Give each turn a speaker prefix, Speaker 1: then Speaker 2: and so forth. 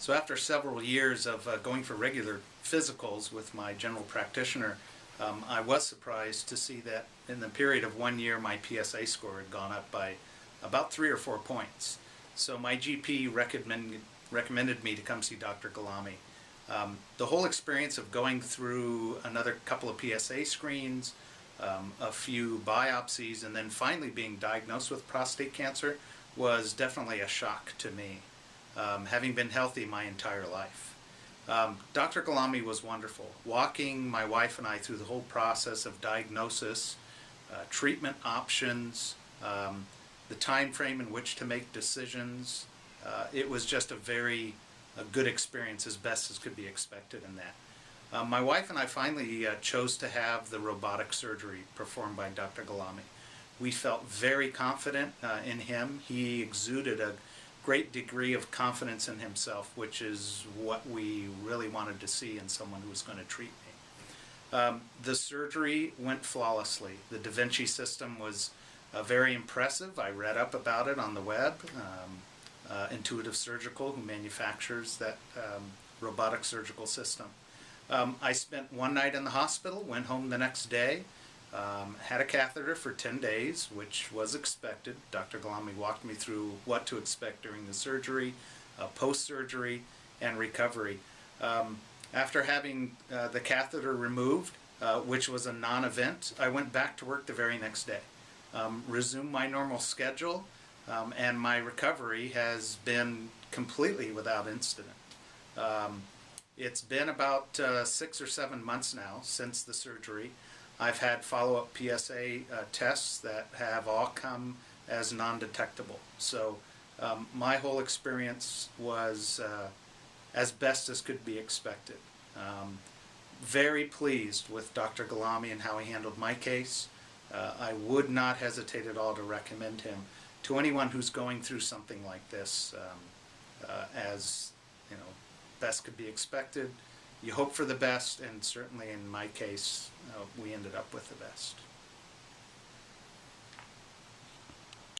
Speaker 1: So after several years of going for regular physicals with my general practitioner, I was surprised to see that in the period of 1 year my PSA score had gone up by about 3 or 4 points. So my GP recommended me to come see Dr. Galami. The whole experience of going through another couple of PSA screens, a few biopsies, and then finally being diagnosed with prostate cancer was definitely a shock to me, having been healthy my entire life. Dr. Galami was wonderful, walking my wife and I through the whole process of diagnosis, treatment options, the time frame in which to make decisions. It was just a good experience, as best as could be expected in that. My wife and I finally chose to have the robotic surgery performed by Dr. Galami. We felt very confident in him. He exuded a great degree of confidence in himself, which is what we really wanted to see in someone who was going to treat me. The surgery went flawlessly. The Da Vinci system was very impressive. I read up about it on the web. Intuitive Surgical, who manufactures that robotic surgical system. I spent one night in the hospital, went home the next day, had a catheter for 10 days, which was expected. Dr. Galami walked me through what to expect during the surgery, post-surgery, and recovery. After having the catheter removed, which was a non-event, I went back to work the very next day. Resumed my normal schedule, and my recovery has been completely without incident. It's been about 6 or 7 months now since the surgery. I've had follow-up PSA tests that have all come as non-detectable. So my whole experience was as best as could be expected. Very pleased with Dr. Galami and how he handled my case. I would not hesitate at all to recommend him to anyone who's going through something like this, as you know, best could be expected. You hope for the best, and certainly in my case, we ended up with the best.